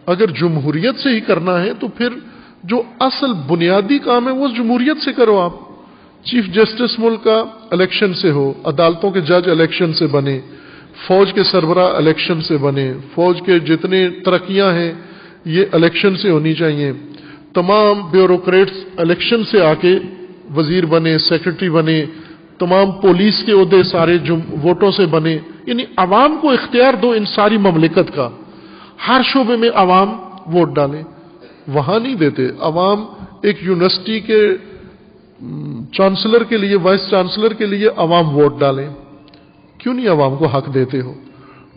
اگر جمہوریت سے ہی کرنا ہے تو پھر جو اصل بنیادی کام ہے وہ جمہوریت سے کرو. آپ چیف جسٹس ملک کا الیکشن سے ہو، عدالتوں کے جج الیکشن سے بنے، فوج کے سربراہ الیکشن سے بنے، فوج کے جتنے ترقیاں ہیں یہ الیکشن سے ہونی چاہیے، تمام بیوروکریٹس الیکشن سے آ کے وزیر بنے، سیکرٹری بنے، تمام پولیس کے عہدے سارے ووٹوں سے بنے. یعنی عوام کو اختیار دو ان ساری مملکت کا، ہر شعبے میں عوام ووٹ ڈالیں. وہاں نہیں دیتے. عوام ایک یونیورسٹی کے چانسلر کے لیے، وائس چانسلر کے لیے عوام ووٹ ڈالیں. کیوں نہیں عوام کو حق دیتے ہو؟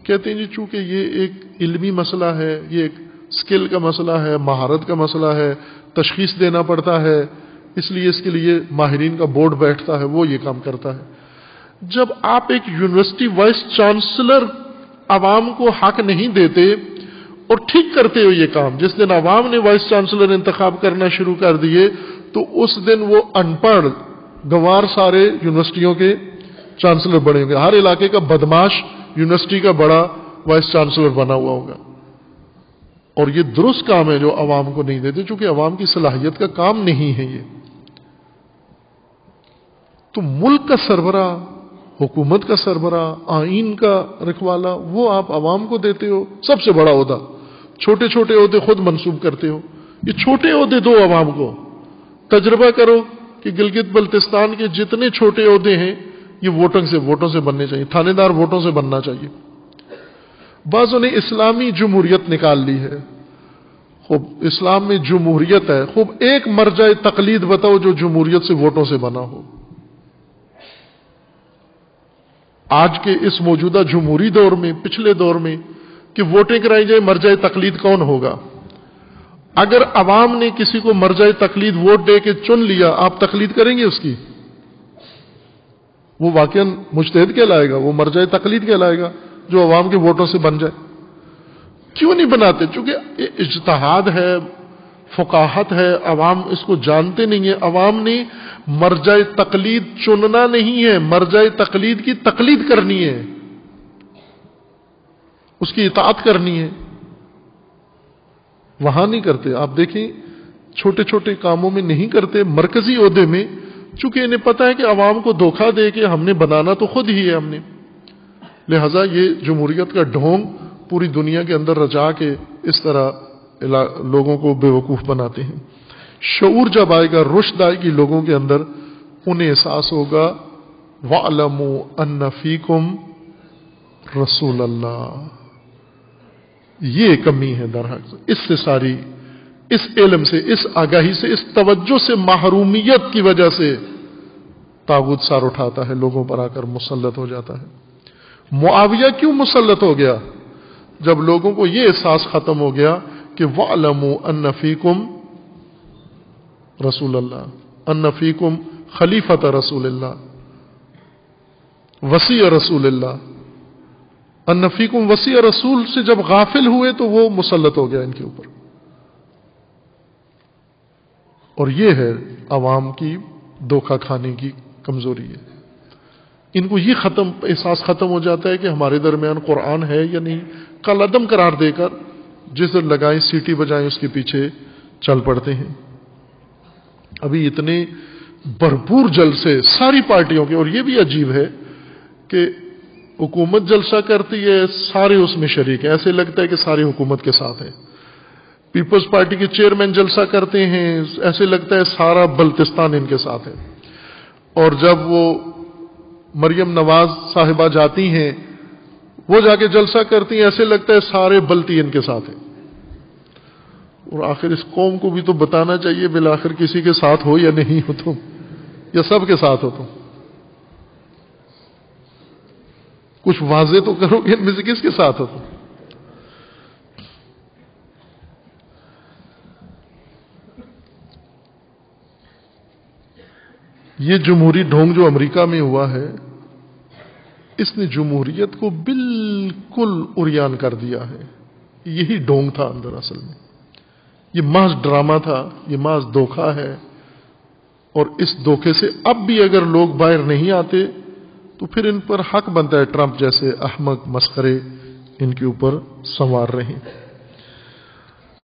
کہتے ہیں جی چونکہ یہ ایک علمی مسئلہ ہے، یہ ایک سکل کا مسئلہ ہے، مہارت کا مسئلہ ہے، تشخیص دینا پڑتا ہے، اس لیے اس کے لیے ماہرین کا بورڈ بیٹھتا ہے، وہ یہ کام کرتا ہے. جب آپ ایک یونیورسٹی وائس چانسلر عوام کو حق نہیں دیتے اور ٹھیک کرتے ہو یہ کام، جس دن عوام نے وائس چانسلر انتخاب کرنا شروع کر دیے تو اس دن وہ ان پڑھ گنوار سارے یونیورسٹیوں کے چانسلر بنے ہوں گے. ہر علاقے کا بدماش یونیورسٹی کا بڑا وائس چانسلر بنا ہوا ہوگا. اور یہ درست کام ہے جو عوام کو نہیں دیتے، چونکہ عوام کی صلاحیت کا کام نہیں ہے یہ. تو ملک کا سربراہ، حکومت کا سربراہ، آئین کا رکھوالا، وہ آپ عوام کو دیتے ہو. سب سے بڑا عہدہ، چھوٹے چھوٹے عہدے خود منسوب کرتے ہو. یہ چھوٹے عہدے دو عوام کو. تجربہ کرو کہ گلگت بلتستان کے جتنے چھوٹے عہدے ہیں یہ ووٹوں سے بننے چاہیے، تھانے دار ووٹوں سے بننا چاہیے. بعضوں نے اسلامی جمہوریت نکال لی ہے. خوب اسلام میں جمہوریت ہے، خوب ایک مرجع تقلید بتاؤ جو جمہوریت سے ووٹوں سے بنا ہو. آج کے اس موجودہ جمہوری دور میں، پچھلے دور میں کہ ووٹیں کرائی جائے، مرجع تقلید کون ہوگا؟ اگر عوام نے کسی کو مرجع تقلید ووٹ دے کے چن لیا، آپ تقلید کریں گے اس کی؟ وہ واقعاً مجتہد کہلائے گا، وہ مرجع تقلید کہلائے گا جو عوام کے ووٹوں سے بن جائے. کیوں نہیں بناتے؟ چونکہ اجتہاد ہے، فقاہت ہے، عوام اس کو جانتے نہیں ہے. عوام نے مرجع تقلید چننا نہیں ہے، مرجع تقلید کی تقلید کرنی ہے، اس کی اطاعت کرنی ہے. وہاں نہیں کرتے. آپ دیکھیں چھوٹے چھوٹے کاموں میں نہیں کرتے، مرکزی عہدے میں چونکہ انہیں پتا ہے کہ عوام کو دھوکہ دے کے ہم نے بنانا تو خود ہی ہے ہم نے، لہذا یہ جمہوریت کا ڈھونگ پوری دنیا کے اندر رچا کے اس طرح لوگوں کو بے وقوف بناتے ہیں. شعور جب آئے گا، رشد آئے گی لوگوں کے اندر، انہیں احساس ہوگا وَاعْلَمُوا أَنَّ فِيكُمْ رسول اللہ. یہ کمی ہے درحقیقت. اس سے ساری، اس علم سے، اس آگاہی سے، اس توجہ سے، محرومیت کی وجہ سے طاغوت سار اٹھاتا ہے، لوگوں پر آ کر مسلط ہو جاتا ہے. معاویہ کیوں مسلط ہو گیا؟ جب لوگوں کو یہ احساس ختم ہو گیا کہ وَاعْلَمُوا أَنَّ فِيكُمْ رسول اللہ، أَنَّ فِيكُمْ خلیفۃ رسول اللہ، وصی رسول اللہ. أَنَّ فِيكُمْ وصی رسول سے جب غافل ہوئے تو وہ مسلط ہو گیا ان کے اوپر. اور یہ ہے عوام کی دھوکہ کھانے کی کمزوری ہے. ان کو یہ احساس ختم ہو جاتا ہے کہ ہمارے درمیان قرآن ہے یا نہیں، کل عدم قرار دے کر جس در لگائیں، سیٹی بجائیں، اس کے پیچھے چل پڑتے ہیں. ابھی اتنے بھرپور جلسے ساری پارٹیوں کے، اور یہ بھی عجیب ہے کہ حکومت جلسہ کرتی ہے، سارے اس میں شریک ہیں، ایسے لگتا ہے کہ سارے حکومت کے ساتھ ہیں. پیپلز پارٹی کے چیئرمین جلسہ کرتے ہیں، ایسے لگتا ہے سارا بلتستان ان کے ساتھ ہے. اور جب وہ مریم نواز صاحبہ جاتی ہیں، وہ جا کے جلسہ کرتی ہیں، ایسے لگتا ہے سارے بلتی ان کے ساتھ ہیں. اور آخر اس قوم کو بھی تو بتانا چاہیے بالآخر کسی کے ساتھ ہو یا نہیں ہو تم، یا سب کے ساتھ ہو تم. کچھ واضح تو کرو کہ ان میں سے کس کے ساتھ ہو تم. یہ جمہوری ڈھونگ جو امریکہ میں ہوا ہے، اس نے جمہوریت کو بالکل عریان کر دیا ہے. یہی ڈھونگ تھا اندر، اصل میں یہ محض ڈرامہ تھا، یہ محض دھوکہ ہے. اور اس دھوکے سے اب بھی اگر لوگ باہر نہیں آتے تو پھر ان پر حق بنتا ہے ٹرمپ جیسے احمق مسخرے ان کے اوپر سنوار رہے.